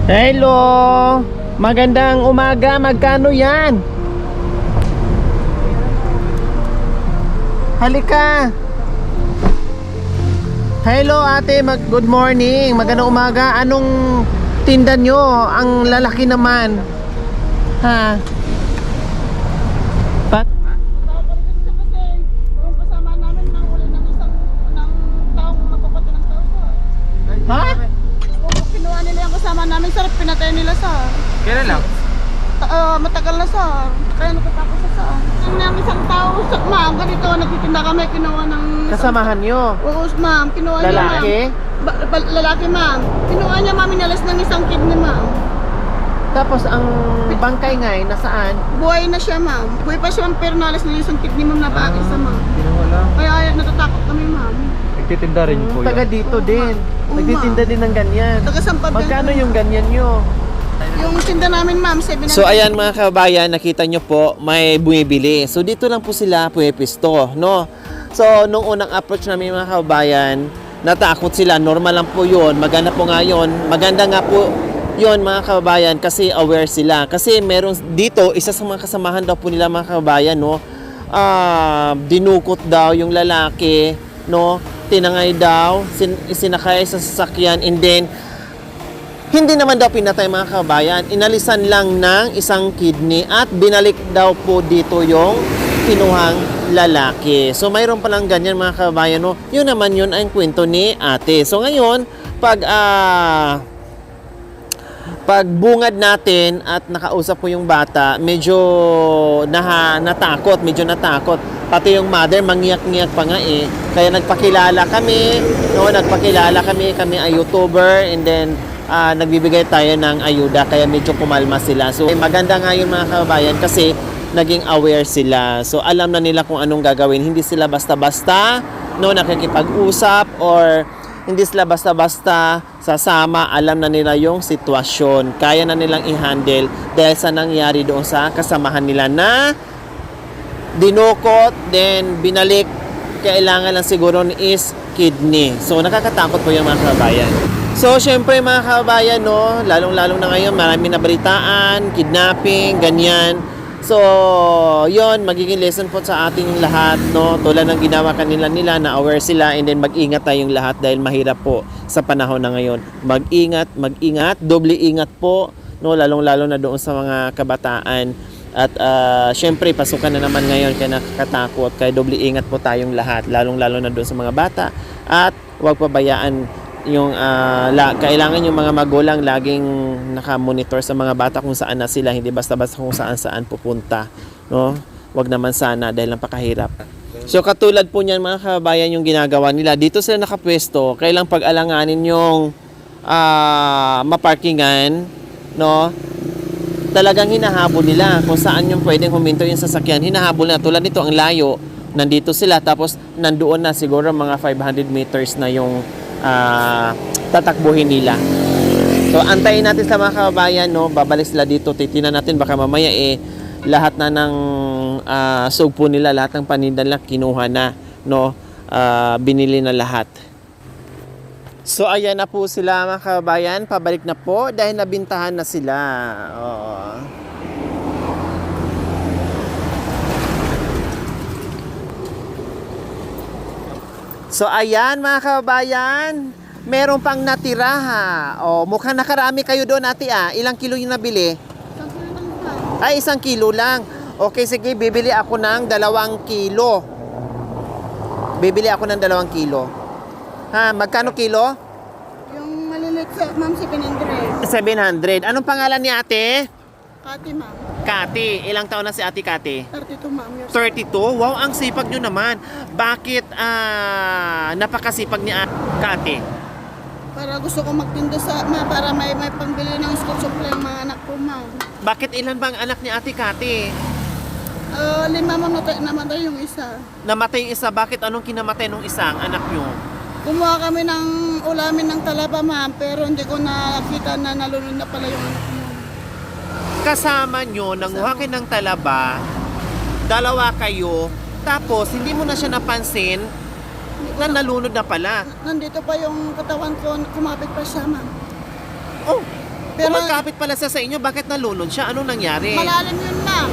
Hello! Magandang umaga, magkano yan? Halika! Hello ate, good morning, magandang umaga. Anong tinda nyo? Ang lalaki naman. Ha? Pat? Kasi yung kasama namin nahuli ng taong magpapatay ng tao sa. Ha? Kung kinuha nila yung kasama namin, sarap pinatay nila sa. Kailan lang? Matagal na sa. Kaya natatapos sa. Ang isang tao, ma'am, ganito, nagtitinda kami, kinuha ng. Kasamahan nyo? Oo, ma'am, kinuha niya, ma'am. Lalaki? Lalaki, ma'am. Kinuha niya, ma'am, inalas ng isang kidney, ma'am. Tapos ang bangkay nga nasaan? Buhay na siya, ma'am. Buhay pa siya, ma'am, pero nalas ng isang kidney, ma'am, na bakit sa, ma'am. Ginawa lang. Kaya natatakot kami, ma'am. Nagtitinda rin yung kuya. Taga dito din. Oo, Nagtitinda din ng ganyan. Taga Sampag. Magkano yung ganyan nyo? Yung tinda namin, ma'am, 700. So ayan mga kabayan, nakita nyo po, may bumibili. So dito lang po sila pumipisto, no? So nung unang approach namin mga kabayan, natakot sila, normal lang po yun, maganda po nga yun, maganda nga po yun mga kabayan kasi aware sila. Kasi meron dito, isa sa mga kasamahan daw po nila mga kabayan, no? Dinukot daw yung lalaki, no? Tinangay daw, sinakay sa sasakyan, and then hindi naman daw pinatay mga kabayan, inalisan lang ng isang kidney at binalik daw po dito yung kinuhang lalaki. So mayroon palang ganyan mga kabayan, no? Yun naman yun ang kwento ni ate. So ngayon, pag bungad natin at nakausap po yung bata, medyo natakot, Pati yung mother, mangiyak-ngiyak pa nga eh. Kaya nagpakilala kami, no? Kami ay YouTuber, and then nagbibigay tayo ng ayuda, kaya medyo kumalma sila. So maganda nga yun mga kabayan kasi naging aware sila. So alam na nila kung anong gagawin. Hindi sila basta-basta, no, nakikipag-usap, or hindi sila basta-basta sasama. Alam na nila yung sitwasyon. Kaya na nilang i-handle dahil sa nangyari doon sa kasamahan nila na dinukot, then binalik. Kailangan lang siguro is kidney. So nakakatakot po yung mga kabayan. So, syempre mga kabayan, no, lalong-lalong na ngayon, marami na balitaan, kidnapping, ganyan. So, yon magiging lesson po sa ating lahat, no, tulad ng ginawa kanila nila, na aware sila, and then mag-ingat tayong lahat dahil mahirap po sa panahon na ngayon. Mag-ingat, doble ingat po, no, lalong-lalo na doon sa mga kabataan. At syempre, pasukan na naman ngayon, kaya nakakatakot, kaya doble ingat po tayong lahat, lalong-lalo na doon sa mga bata, at huwag pabayaan yung kailangan yung mga magulang laging naka-monitor sa mga bata kung saan na sila, hindi basta-basta kung saan pupunta, no? Wag naman sana dahil napakahirap. So katulad po niyan mga kabayan yung ginagawa nila. Dito sila nakapwesto, kailang pag-alanganin yung maparkingan, no? Talagang hinahabol nila kung saan yung pwedeng huminto yung sasakyan. Hinahabol na, tulad nito ang layo. Nandito sila, tapos nandoon na siguro mga 500 meters na yung tatakbuhin nila. So antayin natin sa mga kababayan, no, babalik sila dito, titingnan natin baka mamaya lahat na ng sugpo nila, lahat ng paninda nila kinuha na, no, binili na lahat. So ayan na po sila mga kababayan, pabalik na po dahil nabintahan na sila. Oo. So ayan mga kababayan, meron pang natira ha. O, mukhang nakarami kayo doon ate ah. Ilang kilo yung nabili? 1 kilo lang. Okay, sige, bibili ako ng 2 kilo. Ha, magkano kilo? Yung maliliit sa, ma'am, 700. 700. Anong pangalan ni ate? Kati, ma'am. Kati. Ilang taon na si ate Kati? 32, ma'am. 32? Wow, ang sipag nyo naman. Bakit napakasipag ni Kati? Para gusto ko magtinda para may pambili ng school supply ng mga anak ko, ma'am. Bakit ilan bang anak ni ate Kati? 5, ma'am, namatay yung isa. Namatay yung isa. Bakit? Anong kinamatay nung isang anak nyo? Kumuha kami ng ulamin ng talaba, ma'am, pero hindi ko nakita na nalunod na pala yung anak mo. Kasama nyo, nanguha kayo ng talaba, 2 kayo, tapos hindi mo na siya napansin na nalunod na pala. Nandito pa yung katawan ko, kumapit pa siya, ma'am. Oh, Pero Kung magkapit pala siya sa inyo, bakit nalunod siya? Anong nangyari? malalim yun, ma'am.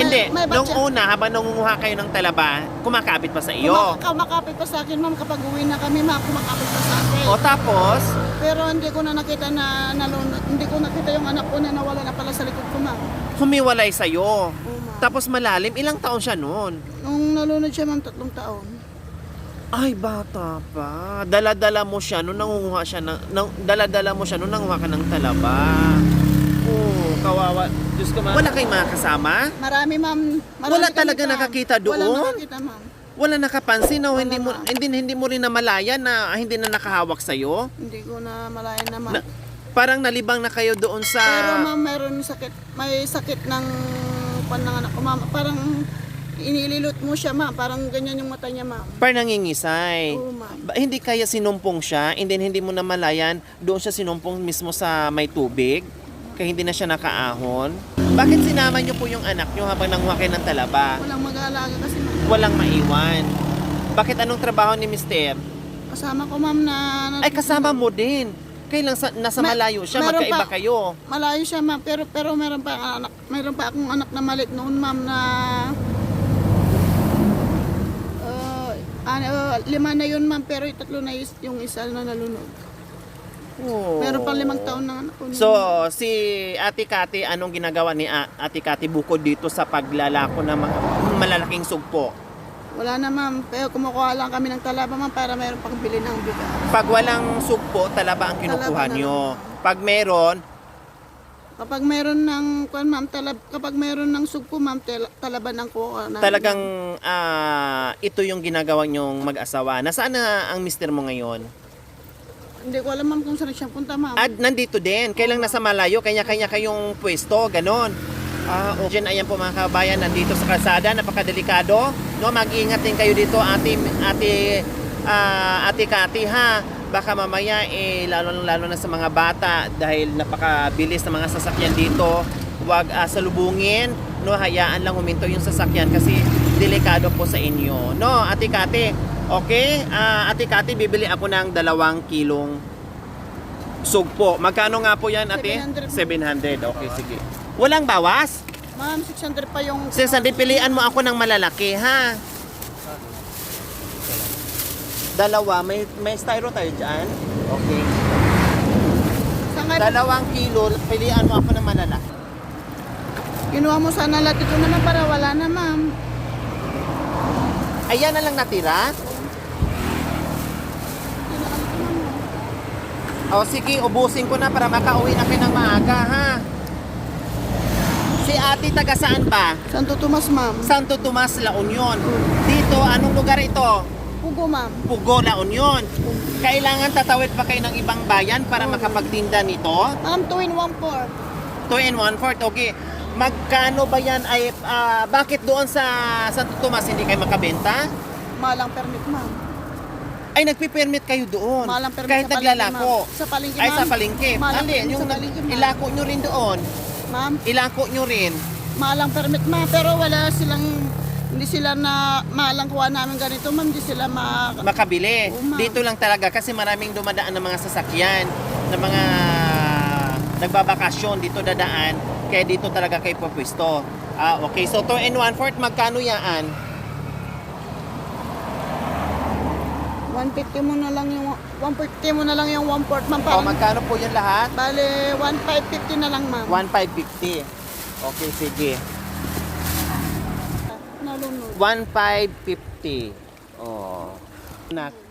Hindi, may nung batya. una, habang nangunguha kayo ng talaba, kumakapit pa sa iyo. Kumakapit pa sa akin, ma'am. Kapag uwi na kami, ma'am, kumakapit pa sa akin. O tapos, Pero hindi ko na nakita na nalunod. Hindi ko nakita yung anak ko na nawala na pala sa likod ko, ma'am. humiwalay sa'yo. Oo, ma'am. Tapos malalim, ilang taon siya noon? Nung nalunod siya, ma'am, 3 taon. Ay, bata pa. Dala-dala mo siya nung nangunguha siya dala-dala mo siya nung nangunguha ka ng talaba. Oh, kawawa. Diyos ko, wala kayong mga kasama? Marami, ma'am. Marami Wala kami, talaga ma'am. nakakita doon? Wala nakakita, ma'am. Wala nakapansin na Wala, hindi mo ma'am. hindi mo rin namalayan na hindi na nakahawak sa Hindi ko na malayan na, ma'am. Parang nalibang na kayo doon sa Pero, ma'am, mayroon sakit. May sakit ng pananganak ko, ma'am. Parang inililot mo siya, ma'am. Parang ganyan yung mata niya, ma'am. parang nangingisay. Oo, ma'am. Hindi kaya sinumpong siya, and then hindi mo namalayan, doon siya sinumpong mismo sa may tubig, kaya hindi na siya nakaahon. Bakit sinama niyo po yung anak niyo habang nanguha kayo ng talaba? Walang mag-aalaga kasi, ma'am. Walang maiwan. Bakit anong trabaho ni Mister? Kasama ko, ma'am, na... Ay, kasama mo din. Kailang nasa Ma- malayo siya, meron magkaiba pa- kayo. Malayo siya, ma'am. Pero meron pa anak. Meron pa akong anak na malit noon, ma'am, na... 5 na yun, ma'am. Pero 3 na yung isa na nalunod. Oh. Meron pang 5 taon na anak ko. noon. So, si Ate Kati, anong ginagawa ni Ate Kati bukod dito sa paglalako ng mga malalaking sugpo? Wala na, ma'am. Pero kumukuha lang kami ng talaba, ma'am, para meron pang bili ng bigas. Pag walang sugpo, talaba ang kinukuha Talaba na nyo. lang. Pag meron, Kapag meron ng, ma'am, kapag meron ng sugpo, ma'am, talaba ng kuha na. talagang ito yung ginagawa nyong mag-asawa. Nasaan na ang mister mo ngayon? Hindi ko alam, ma'am, kung saan siya punta, ma'am. At nandito din. Kailang nasa malayo, kanya-kanya kayong pwesto, ganon. Okay. Ayan po mga kabayan, nandito sa kalsada, napakadelikado. No, mag-iingat din kayo dito, ate Kati, ha. Baka mamaya, lalo na sa mga bata, dahil napakabilis ng mga sasakyan dito, huwag salubungin, no, hayaan lang huminto yung sasakyan kasi delikado po sa inyo. No, Ate Kati, okay? Ate Kati, bibili ako ng 2 kilong sugpo. Magkano nga po yan, ate? 700. 700. Okay, sige. Walang bawas? Ma'am, 600 pa yung... Sandi, pilian mo ako ng malalaki, ha? 2, may styro tayo dyan. Okay. Saan nga 2 kilo, pilian mo ako ng malalaki. Kinuha mo sana lahat ito naman para wala na, ma'am. Ayan na lang natira. O sige, ubusin ko na para makauwi na kayo ng maaga, ha? Si ate taga saan ba? Santo Tomas, ma'am. Santo Tomas, La Union. Dito, anong lugar ito? Pugo, ma'am. Pugo, La Union. Kailangan tatawid pa kayo ng ibang bayan para makapagtinda nito? Ma'am, 2 in 1/4. 2 and 1/4, okay. Magkano ba yan ay, bakit doon sa Santo Tomas hindi kayo makabenta? Malang permit, ma'am. Ay, nagpipermit kayo doon. Malang permit Kahit sa palengke, naglalako. ma'am. Sa palengke, Ay, ma'am. sa palengke. Malang Alin, permit yung sa palengke, ma'am. ilako nyo rin doon. Ma'am, Ilako nyo rin. malang permit, ma'am. Pero wala silang, hindi sila na malang kuha namin ganito, ma'am. Hindi sila Makabili. Oo, ma'am. Dito lang talaga kasi maraming dumadaan ng mga sasakyan, ng mga nagbabakasyon dito dadaan. Kaya dito talaga kayo pupwesto. Okay. So, 2 and 1/4, magkano yan? 150 mo na lang yung 150 mo na lang yung 1/4, ma'am. O, Parang, magkano po yung lahat? bale, 1,550 na lang, ma'am. 1,550. Okay, sige. Nalunod. 1,550. Oh.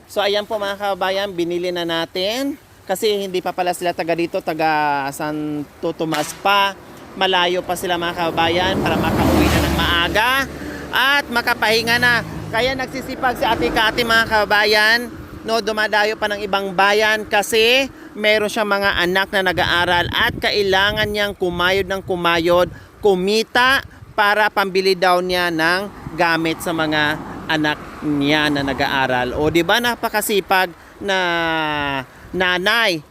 So ayan po mga kabayan, binili na natin. Kasi hindi pa pala sila taga dito, taga Santo Tomas pa. Malayo pa sila mga kabayan para makauwi na ng maaga at makapahinga na. Kaya nagsisipag si Ate Kati mga kabayan, no, dumadayo pa ng ibang bayan kasi meron siyang mga anak na nag-aaral at kailangan niyang kumayod, kumita para pambili daw niya ng gamit sa mga anak niya na nag-aaral. O di ba napakasipag na nanay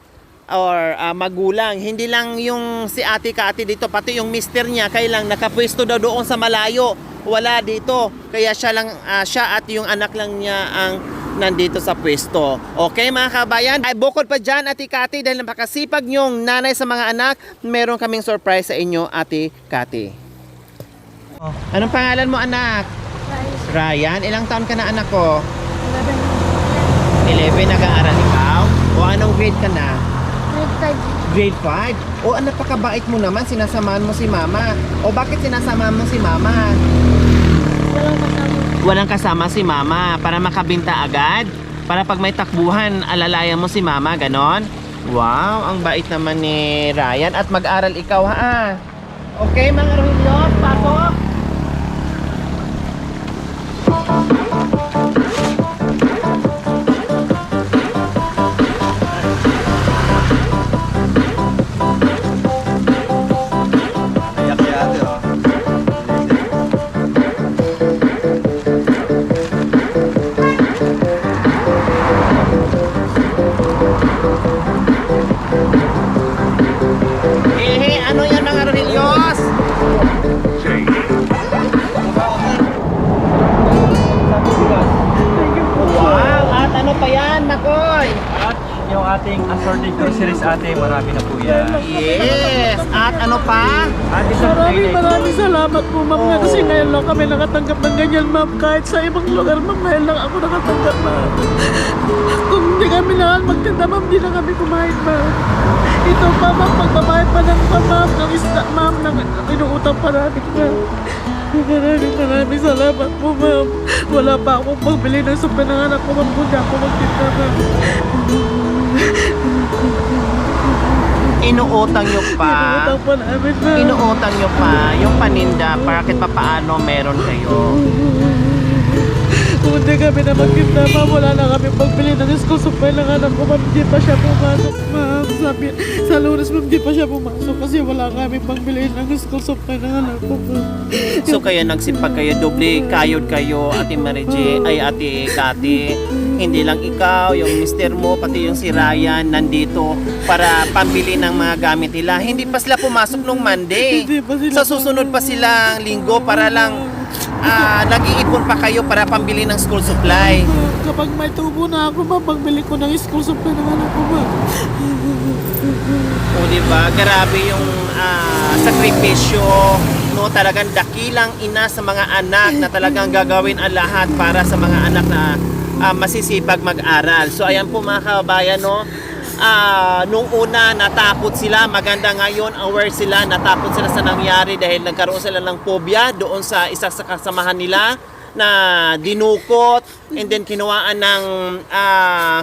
or magulang. Hindi lang yung si Ate Kati dito, pati yung mister niya kailang nakapwesto daw doon sa malayo. Wala dito. Kaya siya at yung anak lang niya ang nandito sa pwesto. Okay mga kabayan? Ay bukod pa dyan, Ate Cathy, dahil napakasipag nyong nanay sa mga anak, meron kaming surprise sa inyo, Ate Cathy. Anong pangalan mo, anak? Ryan. Ilang taon ka na, anak ko? 11, nag-aaral ikaw? O anong grade ka na? Grade 5? O napakabait mo naman, sinasamahan mo si mama. O bakit sinasamahan mo si mama? Walang kasama si mama para makabinta agad? Para pag may takbuhan, alalayan mo si mama, ganon? Wow, ang bait naman ni Ryan. At mag-aral ikaw, ha? Okay, mga Rohilios, pasok! Iyak si ate, oh. Ano yan mga Rohilios? Wow! At ano pa yan, Makoy? At yung ating assorted groceries ate, marami na po yan. Yes! At ano pa? At isang Maraming salamat po ma'am nga kasi ngayon lang kami nakatanggap ng ganyan ma'am. Kahit sa ibang lugar ma'am, ngayon lang ako nakatanggap ma'am. Kung hindi kami lang magtinda ma'am, di na kami kumain ma'am. Ito pa ma'am, pagbabayad pa ng ma'am, ng isda ma'am, inuutang pa namin ma'am. Maraming salamat po ma'am. Wala pa akong pagbili ng supe ng anak ko ma'am, kundi ako magtinda ma'am. Inuutang nyo pa. Inuutang pa namin ma'am. Inuutang nyo pa yung paninda para kahit papaano meron kayo. Kung hindi kami na magtinda ma'am, wala na kami pagbili ng school supply ng anak ko ma'am. Hindi pa siya pumasok ma'am. Sabi, sa Lunes ma'am, hindi pa siya pumasok kasi wala kami pagbili ng school supply ng anak ko ma'am. So kaya nagsipag kayo, doble kayod kayo, Ate Marije, ay Ate Cathy. Hindi lang ikaw, yung mister mo, pati yung si Ryan nandito para pambili ng mga gamit nila. Hindi pa sila pumasok nung Monday. Hindi pa sila Sa susunod pa silang linggo para lang nag-iipon pa kayo para pambili ng school supply. Kapag may tubo na ako ma'am, pagbili ko ng school supply ng anak ko ma'am. O diba, grabe yung sakripisyo, no, talagang dakilang ina sa mga anak na talagang gagawin ang lahat para sa mga anak na masisipag mag-aral. So ayan po mga kababayan, no, nung una natakot sila, maganda ngayon aware sila, natakot sila sa nangyari dahil nagkaroon sila ng phobia doon sa isa sa kasamahan nila na dinukot and then kinuhaan ng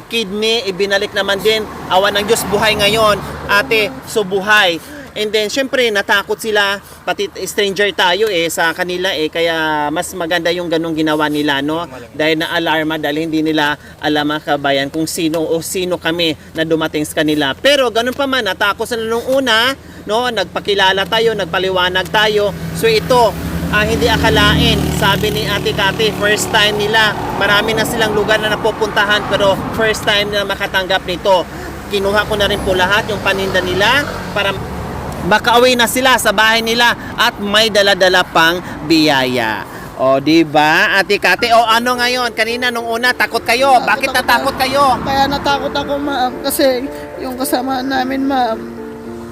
kidney, ibinalik naman din. Awa ng Diyos, buhay ngayon, ate, so buhay. And then syempre natakot sila, pati stranger tayo sa kanila kaya mas maganda yung ganung ginawa nila, no? Dahil na alarma, dahil hindi nila alam mga kabayan kung sino o sino kami na dumating sa kanila. Pero ganun pa man, natakot sila nung una, no? Nagpakilala tayo, nagpaliwanag tayo. So ito, hindi akalain, sabi ni Ate Cathy, first time nila, marami na silang lugar na napupuntahan pero first time nila makatanggap nito. Kinuha ko na rin po lahat yung paninda nila para makauwi na sila sa bahay nila at may dala-dala pang biyaya. O, di ba, Ate Cathy? O, ano ngayon? Kanina nung una, takot kayo. Bakit natakot kayo? Kaya natakot ako ma'am kasi yung kasama namin ma'am,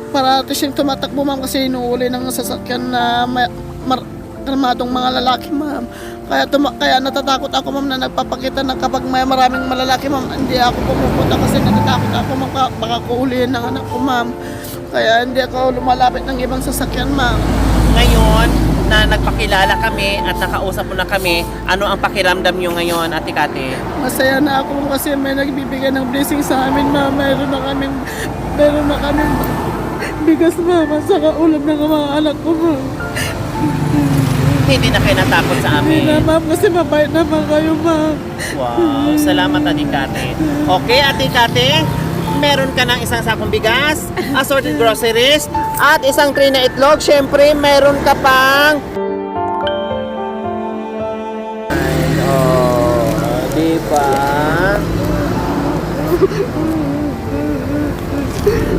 parati siyang tumatakbo ma'am kasi inuuli ng sasakyan na armadong mga lalaki ma'am. Kaya natatakot ako ma'am na nagpapakita na kapag may maraming malalaki ma'am, hindi ako pumupunta kasi natatakot ako baka kuulihin ng anak ko ma'am. Kaya hindi ako lumalapit ng ibang sasakyan ma'am. Ngayon, na nagpakilala kami at nakausap mo na kami, ano ang pakiramdam nyo ngayon, Ate Cathy? Masaya na ako kasi may nagbibigay ng blessing sa amin ma'am. Meron na kaming bigas ma'am at saka ulam ng mga anak ko ma'am. Hindi na kayo natakot sa Hindi na amin. ma'am kasi mabait naman kayo ma'am. Wow, salamat Ate Cathy. Okay, Ate Cathy, meron ka ng isang sakong bigas, assorted groceries, at isang tray na itlog. Siyempre, meron ka pang... Di ba?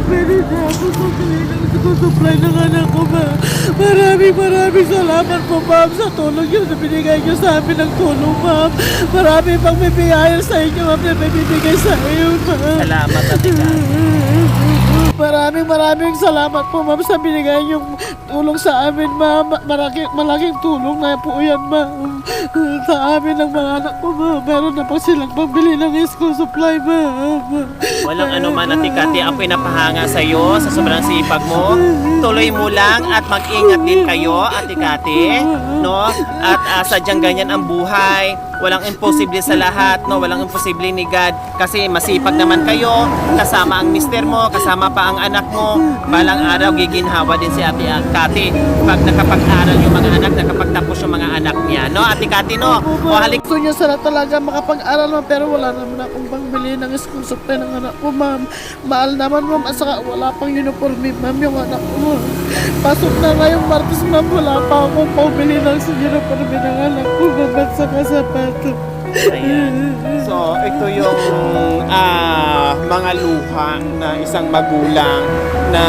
Meron na ako pabili ng school supply ng anak ko, ma'am. Maraming salamat po, ma'am, sa tulong niyo na binigay niyo sa amin ng tulong, ma'am. Marami pang bibigayan sa inyo, ma'am, na may bibigay sa iyo, ma'am. Salamat, Ate Kati. Maraming salamat po, ma'am, sa binigay niyong tulong sa amin, ma'am. Malaking tulong na po yan, ma'am. Sa amin ng mga anak ko, ma'am. Meron na po silang pambili ng school supply, ma'am. Walang ano man, Ate Kati, ako'y napahanga sa iyo sa sobrang sipag mo. Tuloy mo lang at mag-ingat din kayo, Ate Kati, no? At sadyang ganyan ang buhay. Walang imposible sa lahat, no? Walang imposible ni God kasi masipag naman kayo, kasama ang mister mo, kasama pa ang anak mo. Balang araw giginhawa din si Ate Kati pag nakapag-aral yung mga anak, nakapagtapos yung mga anak niya, no? Ate Kati, no? O halik. Gusto niya sana talaga makapag-aral, ma'am, pero wala naman akong pangbili ng school supply ng anak ko, ma'am. Mahal naman, ma'am, at saka wala pang uniforme, ma'am, yung anak ko, ma'am. Pasok na ngayong Martes, ma'am, wala pa akong pambili ng uniforme ng anak ko, ma'am, at saka sapatos. Ayan. So, ito yung mga luha na isang magulang na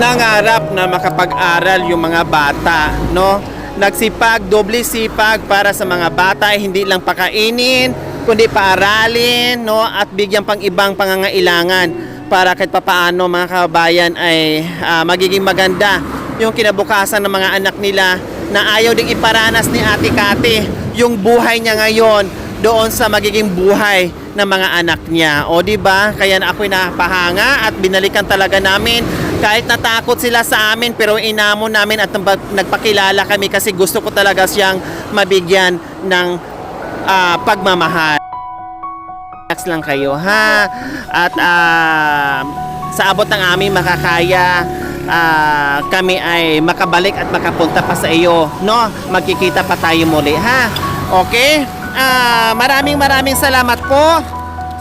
nangarap na makapag-aral yung mga bata, no? Nagsipag, doble sipag para sa mga bata, hindi lang pakainin, kundi paaralin, no? At bigyan pang ibang pangangailangan para kahit papaano mga kabayan ay magiging maganda yung kinabukasan ng mga anak nila na ayaw ding iparanas ni Ate Kati yung buhay niya ngayon doon sa magiging buhay ng mga anak niya. O di ba? Kaya na ako'y napahanga at binalikan talaga namin kahit natakot sila sa amin pero inamon namin at nagpakilala kami kasi gusto ko talaga siyang mabigyan ng pagmamahal. Relax lang kayo, ha? At sa abot ng aming makakaya, kami ay makabalik at makapunta pa sa iyo, no? Magkikita pa tayo muli, ha? Okay? Maraming salamat po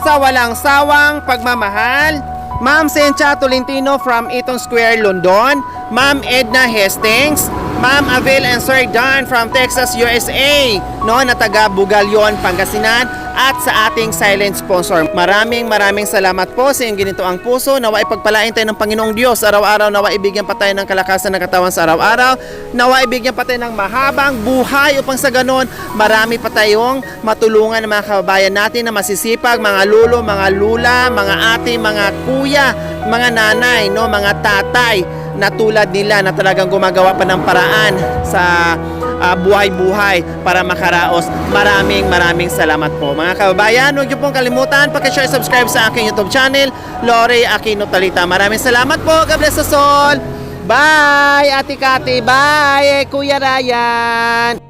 sa walang sawang pagmamahal. Ma'am Sencha Tolentino from Eaton Square, London. Ma'am Edna Hastings. Ma'am Avel and Sir Dan from Texas, USA, no, na taga Bugalyon, Pangasinan, at sa ating silent sponsor. Maraming salamat po sa iyong ginito ang puso. Nawa ipagpalain tayo ng Panginoong Diyos araw-araw. Nawa ibigyan pa tayo ng kalakasan ng katawan sa araw-araw. Nawa ibigyan pa tayo ng mahabang buhay upang sa ganon marami pa tayong matulungan ng mga kababayan natin na masisipag, mga lolo, mga lula, mga ate, mga kuya, mga nanay, no, mga tatay na tulad nila na talagang gumagawa pa ng paraan sa buhay-buhay para makaraos. Maraming salamat po. Mga kababayan, huwag niyo pong kalimutan paki-share, subscribe sa aking YouTube channel, Lore Aquino Talita. Maraming salamat po. God bless us all. Bye, Ate Kati. Bye, Kuya Ryan.